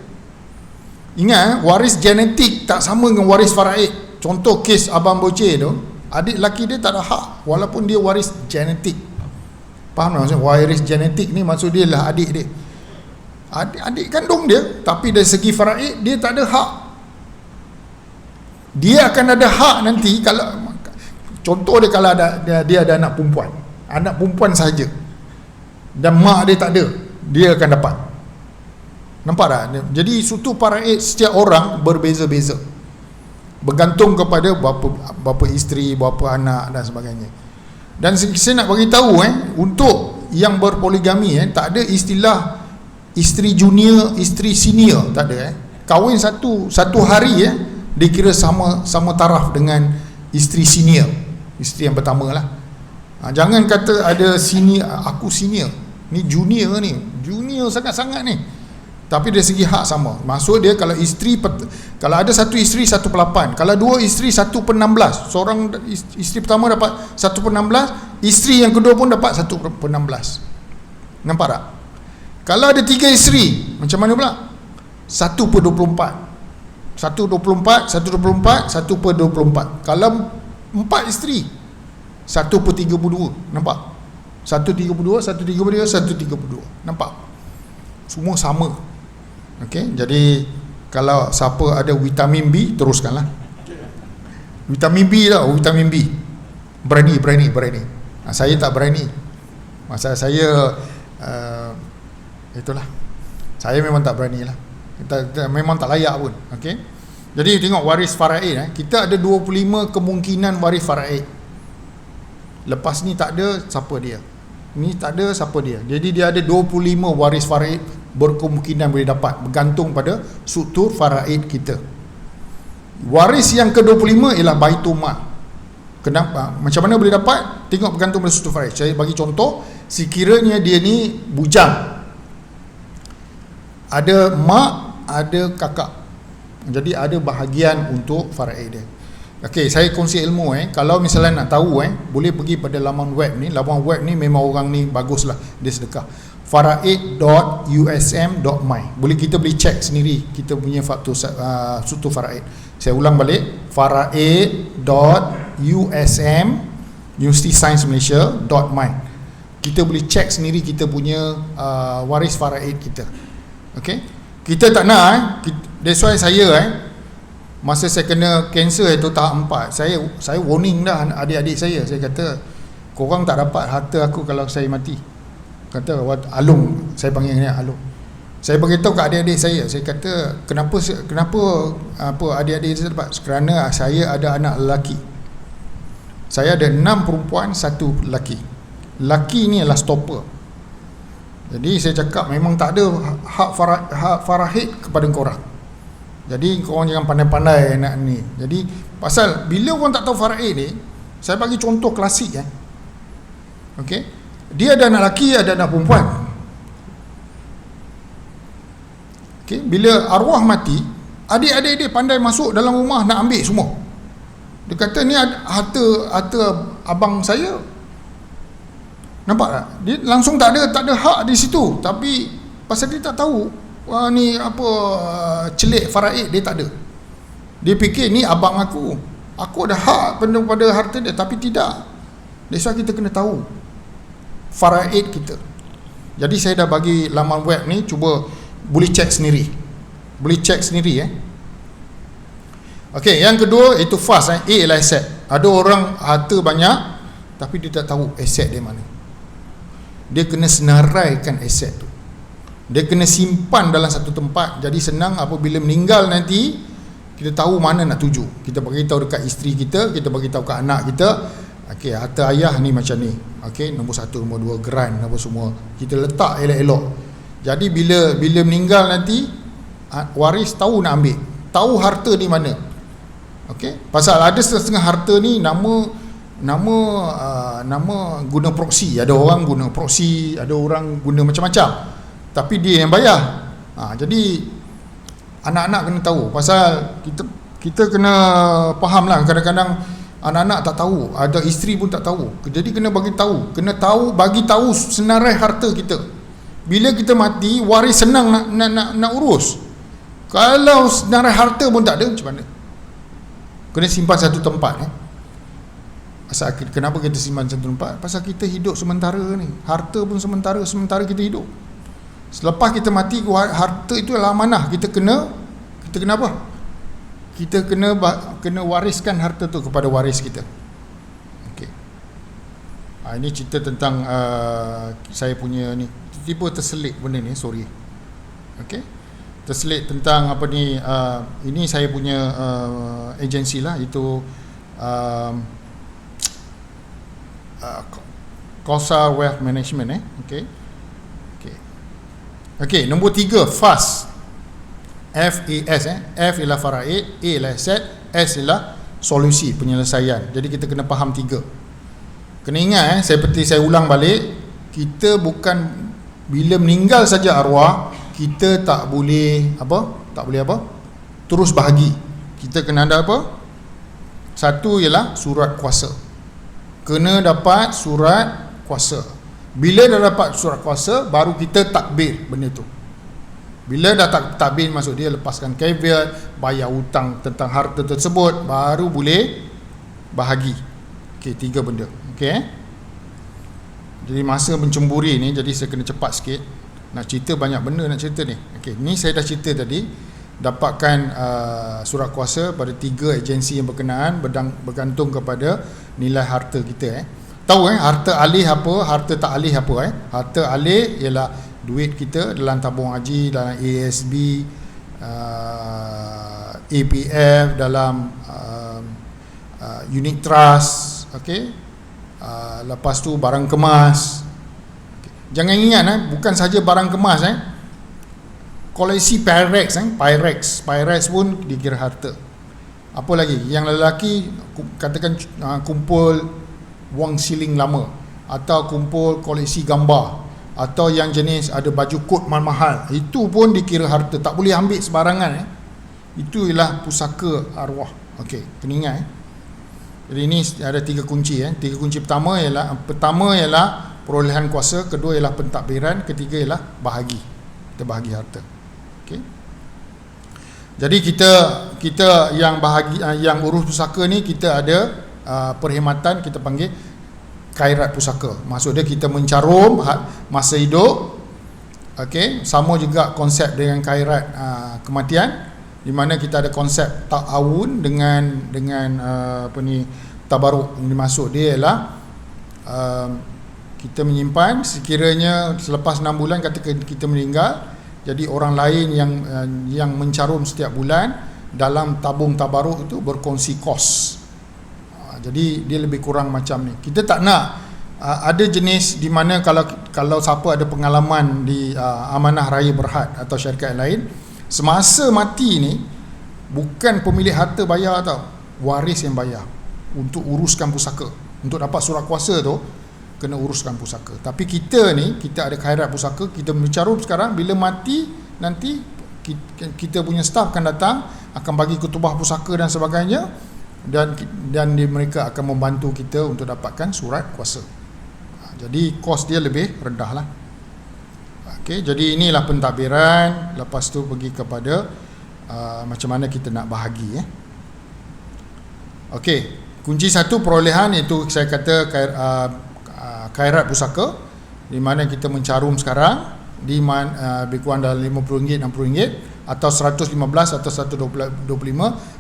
Ingat, waris genetik tak sama dengan waris faraid. Contoh kes Abang Boceh tu, adik laki dia tak ada hak walaupun dia waris genetik. Faham tak maksud waris genetik ni? Maksud dia lah adik dia, adik kandung dia, tapi dari segi faraid dia tak ada hak. Dia akan ada hak nanti kalau contoh dia, kalau dia ada anak perempuan saja dan mak dia tak ada, dia akan dapat. Nampak tak? Jadi struktur faraid setiap orang berbeza-beza, bergantung kepada berapa isteri, berapa anak dan sebagainya. Dan saya nak bagi tahu untuk yang berpoligami tak ada istilah isteri junior, isteri senior, tak ada. Kahwin satu hari dikira sama taraf dengan isteri senior, isteri yang pertama lah. Jangan kata ada senior, aku senior, ni junior sangat-sangat ni. Tapi dari segi hak sama. Maksud dia kalau kalau ada satu isteri 1/8, kalau dua isteri 1/16, seorang isteri pertama dapat 1/16, isteri yang kedua pun dapat 1/16. Nampak tak? Kalau ada 3 isteri, macam mana pula? 1/24. 1/24, 1/24, 1/24. Kalau 4 isteri, 1/32. Nampak? 1/32, 1/32, 1/32. Nampak? Semua sama. Okey, jadi kalau siapa ada vitamin B, teruskanlah. Vitamin B lah, vitamin B. Berani. Saya tak berani. Masa saya itulah. Saya memang tak berani lah. Kita memang tak layak pun. Okey. Jadi tengok waris faraid, kita ada 25 kemungkinan waris faraid. Lepas ni tak ada, siapa dia? Ni tak ada, siapa dia? Jadi dia ada 25 waris faraid berkemungkinan boleh dapat, bergantung pada struktur faraid kita. Waris yang ke-25 ialah Baitul Mal. Kenapa? Macam mana boleh dapat? Tengok bergantung pada struktur faraid. Saya bagi contoh, sekiranya dia ni bujang, ada mak, ada kakak, jadi ada bahagian untuk faraid dia. Okey, saya kongsi ilmu kalau misalnya nak tahu boleh pergi pada laman web ni. Laman web ni memang orang ni baguslah, dia sedekah. faraid.usm.my. Boleh cek sendiri kita punya faktor struktur faraid. Saya ulang balik, faraid.usm University Science Malaysia.my. Kita boleh cek sendiri kita punya waris faraid kita. Okey, kita tak nak that's why saya masa saya kena kanser itu tahap 4, saya warning dah adik-adik saya kata korang tak dapat harta aku kalau saya mati. Kata Alung, saya panggil dia Alung. Saya beritahu ke adik-adik saya kata kenapa apa adik-adik saya dapat? Kerana saya ada anak lelaki. Saya ada 6 perempuan, 1 lelaki. Lelaki ni adalah stopper. Jadi saya cakap memang tak ada hak faraid kepada korang. Jadi korang jangan pandai-pandai nak ni. Jadi pasal bila korang tak tahu faraid ni, saya bagi contoh klasik Okey. Dia ada anak lelaki, ada anak perempuan. Okey, bila arwah mati, adik-adik dia pandai masuk dalam rumah nak ambil semua. Dia kata ni harta abang saya. Nampak tak? Dia langsung tak ada hak di situ, tapi pasal dia tak tahu ni apa celik faraid, dia tak ada. Dia fikir ni abang aku ada hak pada harta dia, tapi tidak. That's why kita kena tahu faraid kita. Jadi saya dah bagi laman web ni, cuba boleh cek sendiri. Okey, yang kedua itu FAST. A ialah aset. Ada orang harta banyak tapi dia tak tahu aset dia mana. dia kena senaraikan aset tu. Dia kena simpan dalam satu tempat. Jadi senang apabila meninggal nanti, kita tahu mana nak tuju. Kita bagi tahu dekat isteri kita, kita bagi tahu kat anak kita, okey, harta ayah ni macam ni. Okey, nombor 1, nombor 2, geran apa semua. Kita letak elok-elok. Jadi bila meninggal nanti, waris tahu nak ambil, tahu harta di mana. Okey, pasal ada setengah harta ni nama guna proksi. Ada orang guna proksi, ada orang guna macam-macam. Tapi dia yang bayar. Jadi anak-anak kena tahu. Pasal kita kena faham lah, kadang-kadang anak-anak tak tahu, ada isteri pun tak tahu. Jadi kena bagi tahu, bagi tahu senarai harta kita. Bila kita mati, waris senang nak urus. Kalau senarai harta pun tak ada, macam mana? Kena simpan satu tempat. Pasal kenapa kita simpan satu tempat? Pasal kita hidup sementara ni. Harta pun sementara kita hidup. Selepas kita mati, harta itu adalah amanah. Kita kena apa? Kita kena wariskan harta tu kepada waris kita. Okey. Ini cerita tentang saya punya ni. Tiba terselit benda ni, sorry. Okey. Terselit tentang apa ni, ini saya punya agensi lah, itu Kosa Wealth Management. Okey, nombor 3, FAS. FAS. F ialah faraid, A ialah aset, S ialah solusi, penyelesaian. Jadi kita kena faham 3. Kena ingat seperti saya ulang balik, kita bukan bila meninggal saja arwah, kita tak boleh terus bahagi. Kita kena ada apa? Satu ialah surat kuasa. Kena dapat surat kuasa. Bila dah dapat surat kuasa, baru kita takbir benda tu. Bila dah takbir, maksud dia lepaskan caveat, bayar hutang tentang harta tersebut, baru boleh bahagi. Okey, 3 benda. Okey. Jadi masa mencemburi ni, jadi saya kena cepat sikit. Nak cerita banyak benda nak cerita ni. Okey, ni saya dah cerita tadi, dapatkan surat kuasa pada 3 agensi yang berkenaan, bergantung kepada nilai harta kita. Tahu harta alih apa, harta tak alih apa. Harta alih ialah duit kita dalam tabung haji, dalam ASB, APF, dalam unit trust. Okey. Lepas tu barang kemas. Jangan ingat bukan saja barang kemas. Koleksi Pyrex pun dikira harta. Apa lagi? Yang lelaki katakan kumpul wang siling lama, atau kumpul koleksi gambar, atau yang jenis ada baju kod mahal, itu pun dikira harta. Tak boleh ambil sebarangan. Itu ialah pusaka arwah. Okey, kena ingat. Jadi ini ada 3 kunci. 3 kunci pertama ialah perolehan kuasa, kedua ialah pentadbiran, ketiga ialah bahagi. Kita bahagi harta. Okey. Jadi kita yang bahagi, yang urus pusaka ni, kita ada perkhidmatan, kita panggil khairat pusaka. Maksud dia kita mencarum masa hidup. Okey, sama juga konsep dengan khairat kematian, di mana kita ada konsep ta'awun dengan tabaruk. Yang dimaksud dia ialah kita menyimpan sekiranya selepas 6 bulan ketika kita meninggal, jadi orang lain yang mencarum setiap bulan dalam tabung tabaruk itu berkongsi kos. Jadi dia lebih kurang macam ni. Kita tak nak ada jenis di mana kalau siapa ada pengalaman di Amanah Raya Berhad atau syarikat lain, semasa mati ni bukan pemilik harta bayar tau, waris yang bayar untuk uruskan pusaka. Untuk dapat surat kuasa tu kena uruskan pusaka. Tapi kita ni, kita ada khairat pusaka, kita mencarum sekarang, bila mati nanti kita punya staf akan datang, akan bagi ketubah pusaka dan sebagainya, dan mereka akan membantu kita untuk dapatkan surat kuasa. Jadi kos dia lebih rendah lah. Okey, jadi inilah pentadbiran. Lepas tu pergi kepada macam mana kita nak bahagi. Okey, kunci 1 perolehan, iaitu saya kata khairat pusaka, di mana kita mencarum sekarang di lebih kurang dalam RM50, RM60 atau 115 atau 125,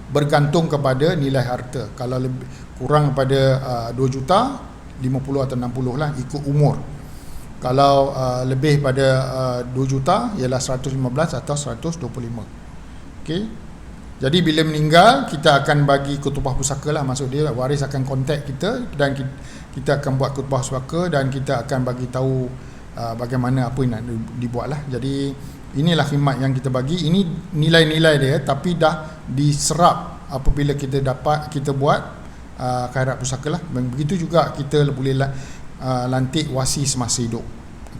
bergantung kepada nilai harta. Kalau lebih kurang pada 2 juta, 50 atau 60 lah, ikut umur. Kalau lebih pada 2 juta ialah 115 atau 125. Okey. Jadi bila meninggal, kita akan bagi kutubah pusaka lah. Maksud dia waris akan kontak kita dan kita akan buat kutubah pusaka dan kita akan bagi tahu bagaimana apa yang nak dibuat lah. Jadi inilah khidmat yang kita bagi. Ini nilai-nilai dia, tapi dah diserap apabila kita buat khairat pusaka lah. Begitu juga kita boleh lantik wasi semasa hidup.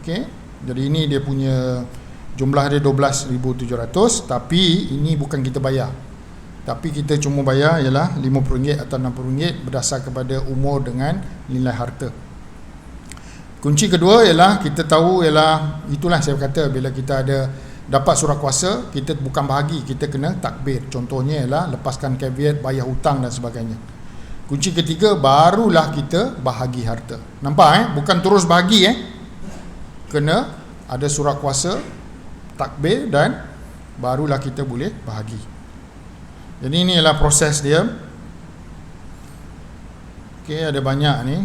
Okey. Jadi ini dia punya jumlah dia 12,700, tapi ini bukan kita bayar. Tapi kita cuma bayar ialah RM50 atau RM60 berdasar kepada umur dengan nilai harta. Kunci kedua ialah kita tahu ialah, itulah saya kata bila kita ada dapat surat kuasa, kita bukan bahagi, kita kena takbir. Contohnya ialah lepaskan caveat, bayar hutang dan sebagainya. Kunci ketiga barulah kita bahagi harta. Nampak bukan terus bahagi kena ada surat kuasa, takbir dan barulah kita boleh bahagi. Jadi ini ialah proses dia. Okey, ada banyak ni.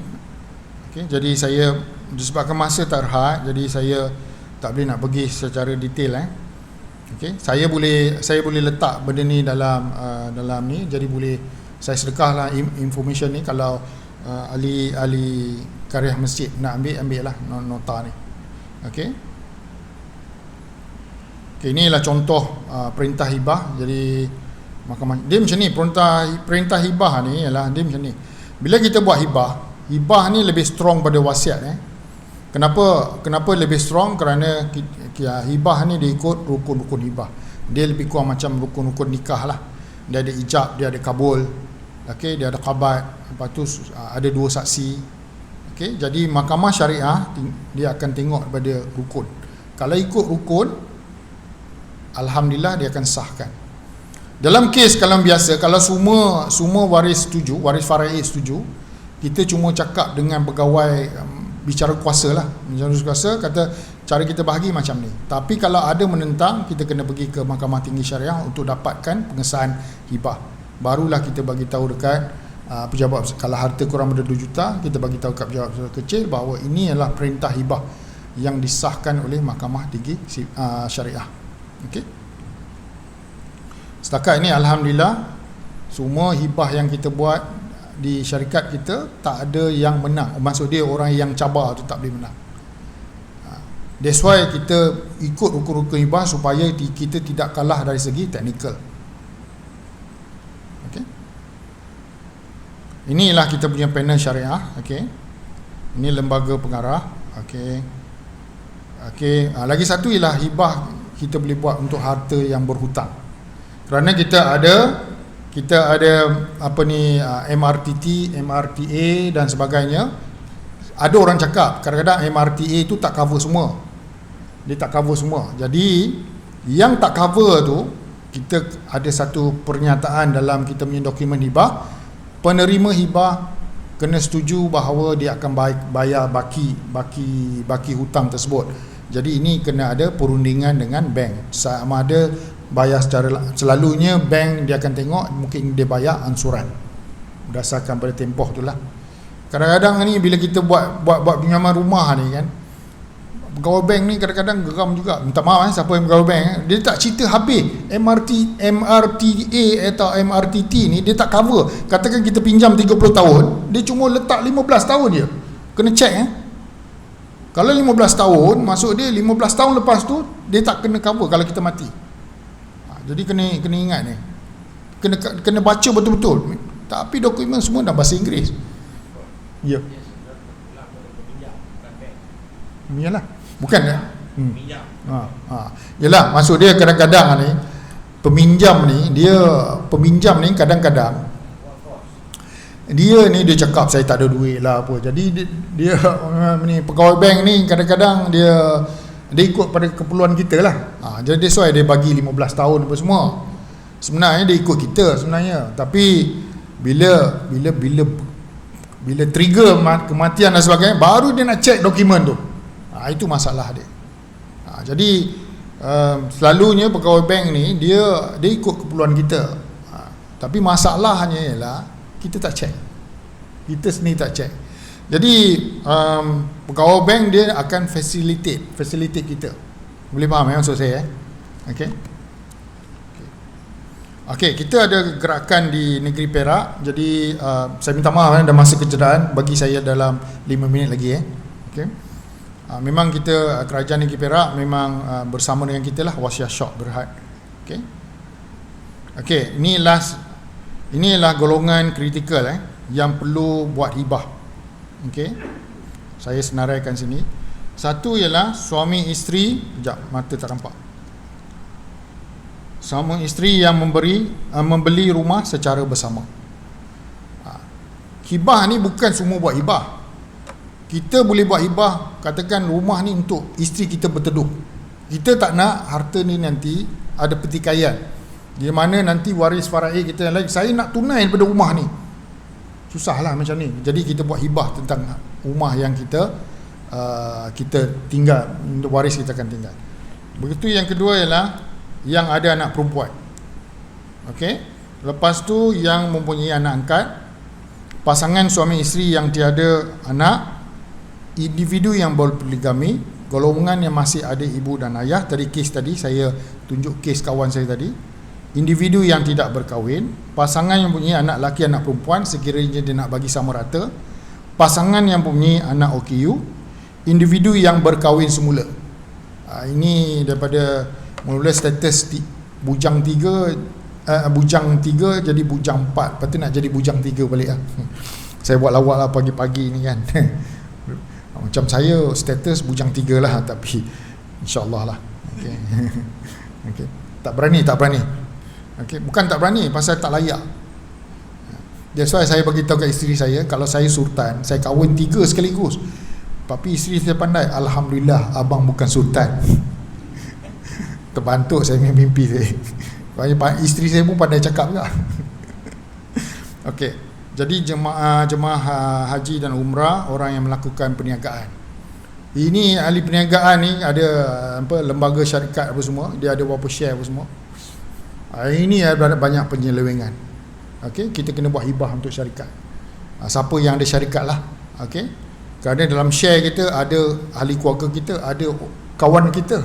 Okey, jadi saya disebabkan masa tak rehat, jadi saya tak boleh nak pergi secara detail Okey, saya boleh letak benda ni dalam ni, jadi boleh saya sedekahlah information ni kalau ahli karya masjid nak ambil lah nota ni. Okey. Okey, inilah contoh perintah hibah. Jadi mahkamah dia macam ni, perintah hibah ni ialah dia macam ni. Bila kita buat hibah ni lebih strong pada wasiat Kenapa lebih strong? Kerana hibah ni dia ikut rukun-rukun hibah. Dia lebih kurang macam rukun-rukun nikah lah. Dia ada ijab, dia ada kabul, okey, dia ada qabat, lepas tu ada 2 saksi. Okey, jadi mahkamah syariah dia akan tengok pada rukun. Kalau ikut rukun, alhamdulillah dia akan sahkan. Dalam kes kalau biasa, kalau semua waris setuju, waris faraid setuju, kita cuma cakap dengan pegawai bicara kuasa lah. Bicara kuasa kata cara kita bahagi macam ni. Tapi kalau ada menentang, kita kena pergi ke Mahkamah Tinggi Syariah untuk dapatkan pengesahan hibah. Barulah kita bagi tahu dekat pejabat. Kalau harta kurang daripada 2 juta, kita bagi tahu kat pejabat kecil bahawa ini adalah perintah hibah yang disahkan oleh Mahkamah Tinggi Syariah. Okey. Setakat ini alhamdulillah semua hibah yang kita buat di syarikat kita tak ada yang menang. Maksud dia orang yang cabar tu tak boleh menang. That's why kita ikut rukun-rukun hibah supaya kita tidak kalah dari segi teknikal. Okey. Inilah kita punya panel syariah. Okey. Ini lembaga pengarah. Okey. Okey. Lagi satu ialah hibah kita boleh buat untuk harta yang berhutang. Kerana kita ada MRTT, MRTA dan sebagainya. Ada orang cakap kadang-kadang MRTA itu tak cover semua. Dia tak cover semua. Jadi yang tak cover tu, kita ada satu pernyataan dalam kita punya dokumen hibah. Penerima hibah kena setuju bahawa dia akan bayar baki hutang tersebut. Jadi ini kena ada perundingan dengan bank. Sama ada bayar secara selalunya bank dia akan tengok mungkin dia bayar ansuran berdasarkan pada tempoh tu lah. Kadang-kadang ni bila kita buat pinjaman rumah ni kan, pegawai bank ni kadang-kadang geram juga. Minta maaf siapa yang pegawai bank dia tak cerita habis MRTA atau MRTT ni dia tak cover. Katakan kita pinjam 30 tahun, dia cuma letak 15 tahun je. Kena check Kalau 15 tahun, maksud dia 15 tahun lepas tu dia tak kena cover kalau kita mati. Jadi kena ingat ni. Kena baca betul-betul. Tapi dokumen semua dalam bahasa Inggeris. Ya. Iyalah. Bukan Pinjam. Yalah, maksud dia kadang-kadang ni peminjam ni kadang-kadang dia cakap saya tak ada duit lah apa. Jadi dia ni pegawai bank ni kadang-kadang dia ikut pada keperluan kita lah. Jadi that's why dia bagi 15 tahun apa semua. Sebenarnya dia ikut kita sebenarnya. Tapi bila trigger kematian dan sebagainya, baru dia nak check dokumen tu. Itu masalah dia. Jadi selalunya pegawai bank ni dia ikut keperluan kita. Tapi masalahnya ialah kita tak check. Kita sendiri tak check. Jadi pegawai bank dia akan facilitate kita. Boleh faham maksud saya? Okey. Okey, kita ada gerakan di negeri Perak. Jadi saya minta maaf ada masa kecederaan, bagi saya dalam 5 minit lagi Okey. Memang kita kerajaan negeri Perak memang bersama dengan kita lah, Wasiat Syok Berhad. Okey. Okey, inilah golongan kritikal yang perlu buat hibah. Okey. Saya senaraikan sini. Satu ialah suami isteri, sekejap mata tak nampak. Suami isteri yang membeli rumah secara bersama. Hibah ni bukan semua buat hibah. Kita boleh buat hibah, katakan rumah ni untuk isteri kita berteduh. Kita tak nak harta ni nanti ada pertikaian, di mana nanti waris faraid kita yang lain, saya nak tunai daripada rumah ni. Susahlah macam ni. Jadi kita buat hibah tentang rumah yang kita tinggal, waris kita akan tinggal. Begitu yang kedua ialah yang ada anak perempuan. Okey. Lepas tu yang mempunyai anak angkat, pasangan suami isteri yang tiada anak, individu yang berpoligami, golongan yang masih ada ibu dan ayah. Tadi kes tadi saya tunjuk kes kawan saya tadi. Individu yang tidak berkahwin, pasangan yang mempunyai anak laki anak perempuan sekiranya dia nak bagi sama rata, pasangan yang mempunyai anak OKU, individu yang berkahwin semula. Ini daripada mula status bujang 3 jadi bujang 4, lepas tu nak jadi bujang 3 balik lah. Saya buat lawak lah pagi-pagi ni kan. Macam saya status bujang 3 lah, tapi insyaAllah lah. Okay. Okay. Tak berani. Okay. Bukan tak berani, pasal tak layak. That's why saya beritahu kat isteri saya, kalau saya sultan, saya kahwin 3 sekaligus. Tapi isteri saya pandai, alhamdulillah abang bukan sultan. Terbantuk saya mimpi saya. Isteri saya pun pandai cakap juga. Okey. Jadi jemaah haji dan umrah, orang yang melakukan perniagaan. Ini ahli perniagaan ni ada lembaga syarikat apa semua, dia ada berapa share apa semua. Ini ada banyak penyelewengan. Okey, kita kena buat hibah untuk syarikat. Siapa yang ada syarikat lah. Okey. Kerana dalam share kita ada ahli keluarga kita, ada kawan kita.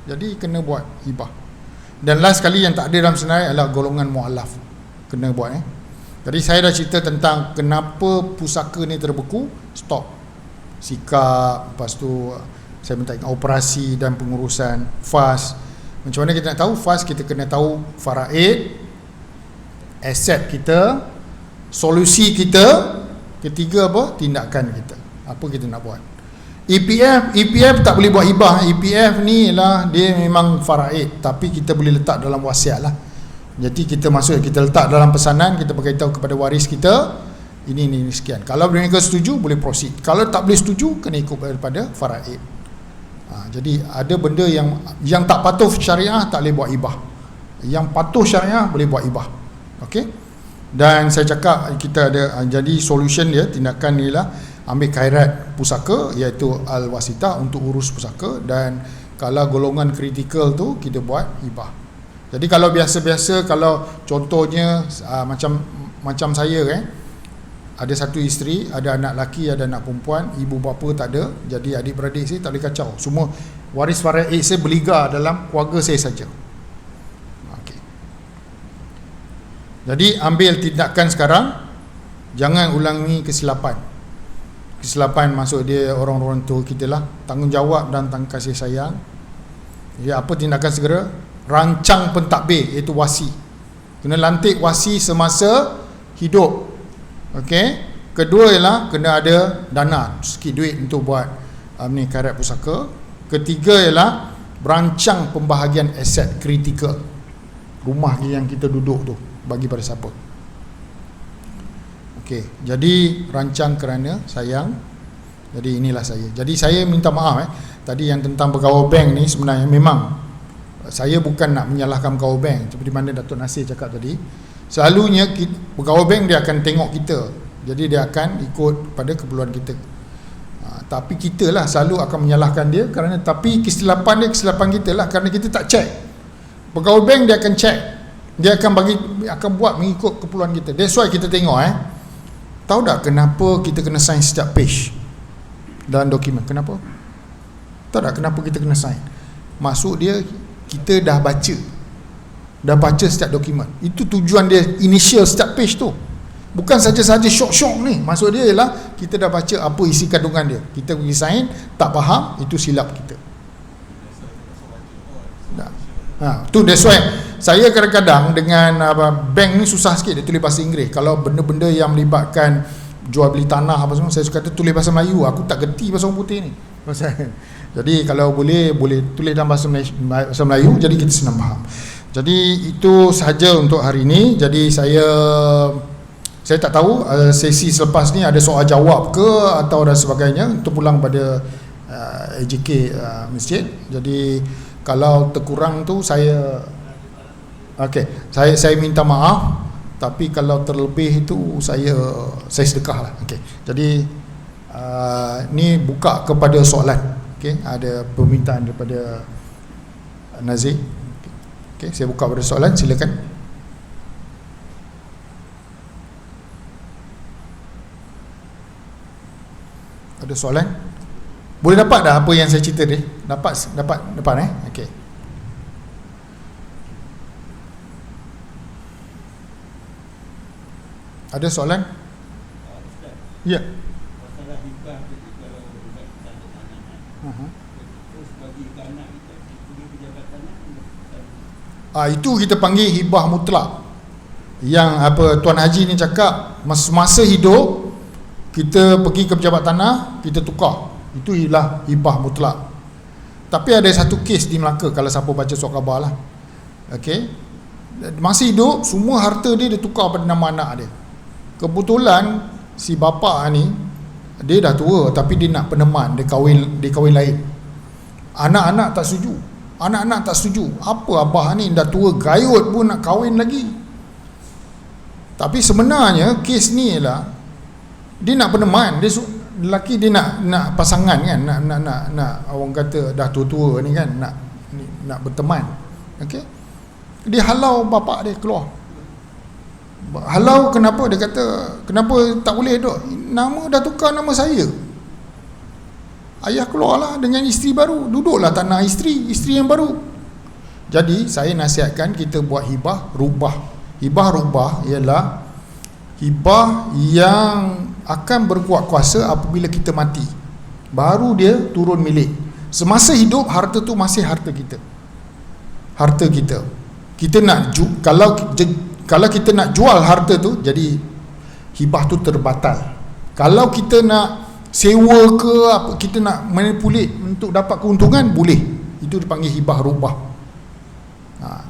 Jadi kena buat hibah. Dan last sekali yang tak ada dalam senarai adalah golongan mu'alaf. Kena buat Jadi saya dah cerita tentang kenapa pusaka ni terbeku, stop. Sikap, lepas tu saya minta operasi dan pengurusan FAS. Macam mana kita nak tahu FAS? Kita kena tahu faraid, aset kita, solusi kita, ketiga apa? Tindakan kita. Apa kita nak buat? EPF tak boleh buat hibah. EPF ni lah dia memang faraid, tapi kita boleh letak dalam wasiat lah. Jadi kita letak dalam pesanan, kita beritahu kepada waris kita, ini sekian. Kalau mereka setuju boleh proceed. Kalau tak boleh setuju, kena ikut daripada faraid. Jadi ada benda yang tak patuh syariah tak boleh buat hibah. Yang patuh syariah boleh buat hibah. Okey. Dan saya cakap kita ada, jadi solution dia, tindakan ni lah ambil khairat pusaka, iaitu al-wasitah untuk urus pusaka, dan kalau golongan kritikal tu kita buat hibah. Jadi kalau biasa-biasa, kalau contohnya macam saya ada satu isteri, ada anak lelaki, ada anak perempuan, ibu bapa tak ada, jadi adik-beradik saya tak boleh kacau. Semua waris faraid saya berliga dalam keluarga saya saja. Okay. Jadi ambil tindakan sekarang, jangan ulangi kesilapan. Kesilapan maksud dia orang-orang tua kita lah, tanggungjawab dan kasih sayang. Jadi apa tindakan segera? Rancang pentadbir, iaitu wasi. Kena lantik wasi semasa hidup. Okey. Kedua ialah kena ada dana, sikit duit untuk buat khairat pusaka. Ketiga ialah berancang pembahagian aset kritikal. Rumah yang kita duduk tu bagi pada siapa. Okey, jadi rancang kerana sayang. Jadi inilah saya. Jadi saya minta maaf tadi yang tentang pegawai bank ni, sebenarnya memang saya bukan nak menyalahkan pegawai bank, seperti mana Datuk Nasir cakap tadi. Selalunya pegawai bank dia akan tengok kita, jadi dia akan ikut pada keperluan kita. Tapi kita lah selalu akan menyalahkan dia, kerana tapi kesilapan kita lah, kerana kita tak check. Pegawai bank dia akan check, dia akan buat mengikut keperluan kita. That's why kita tengok Tahu tak kenapa kita kena sign setiap page dalam dokumen? Kenapa? Tahu tak kenapa kita kena sign? Maksud dia, kita dah baca setiap dokumen. Itu tujuan dia, initial setiap page tu. Bukan saja-saja syok-syok ni. Maksud dia ialah kita dah baca apa isi kandungan dia. Kita pergi sign, tak faham, itu silap kita. Tu that's why saya kadang-kadang dengan bank ni susah sikit dia tulis bahasa Inggeris. Kalau benda-benda yang melibatkan jual beli tanah apa semua, saya suka tulis bahasa Melayu. Aku tak gerti bahasa orang putih ni. Jadi kalau boleh tulis dalam bahasa Melayu, jadi kita senang faham. Jadi itu sahaja untuk hari ini. Jadi saya tak tahu sesi selepas ni ada soal jawab ke atau dan sebagainya untuk pulang pada AJK masjid. Jadi kalau terkurang tu saya minta maaf, tapi kalau terlebih itu saya sedekah lah. Jadi ni buka kepada soalan. Ada permintaan daripada Nazir. Saya buka pada soalan, silakan. Ada soalan? Boleh dapat dah apa yang saya cerita ni? Dapat okey. Ada soalan? Ya. Masalah hibah tadi, kalau bukan tanda tanah, terus bagi ke anak kita pergi pejabat tanah, Itu kita panggil hibah mutlak. Yang Tuan Haji ni cakap, masa hidup kita pergi ke pejabat tanah, kita tukar. Itu ialah hibah mutlak. Tapi ada satu kes di Melaka, kalau siapa baca surat khabar lah. Masa hidup, semua harta dia tukar pada nama anak dia. Kebetulan si bapa ni dia dah tua, tapi dia nak peneman, dia kahwin lain. Anak-anak tak setuju. Apa abah ni dah tua gayut pun nak kahwin lagi. Tapi sebenarnya kes ni ialah dia nak peneman, lelaki dia nak pasangan kan, nak orang kata dah tua-tua ni kan, nak berteman. Dia halau bapak dia keluar. Halau kenapa? Dia kata kenapa tak boleh duk, nama dah tukar nama saya. Ayah keluarlah dengan isteri baru, duduklah tanah isteri yang baru. Jadi saya nasihatkan kita buat hibah rubah. Hibah rubah ialah hibah yang akan berkuat kuasa apabila kita mati, baru dia turun milik. Semasa hidup harta tu masih harta kita. Kita nak kalau kita nak jual harta tu, jadi hibah tu terbatal. Kalau kita nak sewa ke apa, kita nak manipulate untuk dapat keuntungan, boleh. Itu dipanggil hibah rubah.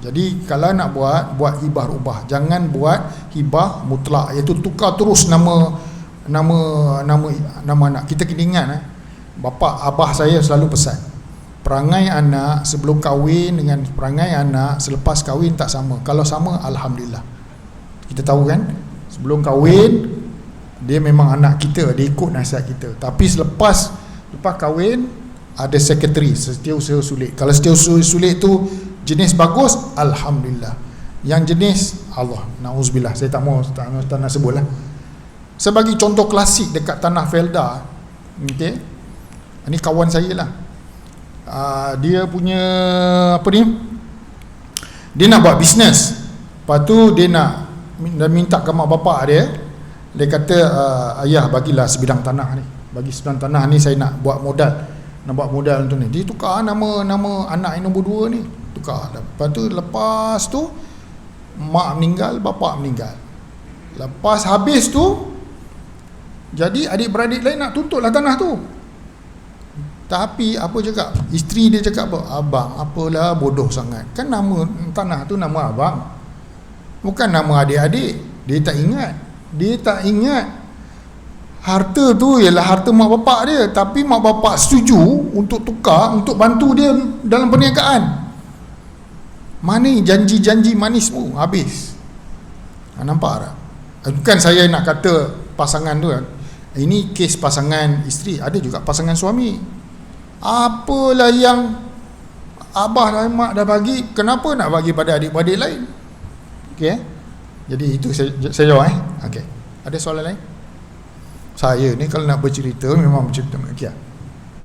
Jadi kalau nak buat hibah rubah, jangan buat hibah mutlak, iaitu tukar terus nama anak. Kita kena ingat bapa abah saya selalu pesan, perangai anak sebelum kahwin dengan perangai anak selepas kahwin tak sama. Kalau sama, alhamdulillah. Kita tahu kan, sebelum kahwin dia memang anak kita, dia ikut nasihat kita. Tapi lepas kahwin ada sekretari, setiausaha sulit. Kalau setiausaha sulit tu jenis bagus, alhamdulillah. Yang jenis Allah, na'uzubillah, saya tak nak sebut lah. Sebagai contoh klasik dekat tanah Felda, ini kawan saya lah. Dia punya dia nak buat bisnes. Lepas tu dia minta ke mak bapak dia. Dia kata, ayah bagilah sebidang tanah ni. Bagi sebidang tanah ni saya nak buat modal untuk ni. Dia tukar nama anak yang nombor 2 ni. Tukar. Lepas tu mak meninggal, bapak meninggal. Lepas habis tu, jadi adik-beradik lain nak tuntutlah tanah tu. Tapi apa cakap? Isteri dia cakap apa? Abang, apalah bodoh sangat. Kan nama tanah tu nama abang, bukan nama adik-adik. Dia tak ingat harta tu ialah harta mak bapak dia. Tapi mak bapak setuju untuk tukar, untuk bantu dia dalam perniagaan. Mana janji-janji manis pun habis. Nampak tak? Bukan saya nak kata pasangan tu, ini kes pasangan isteri, ada juga pasangan suami. Apalah yang abah dan mak dah bagi, kenapa nak bagi pada adik-beradik lain? Jadi itu saya jawab. Ada soalan lain? Saya ni kalau nak bercerita memang bercerita demikian.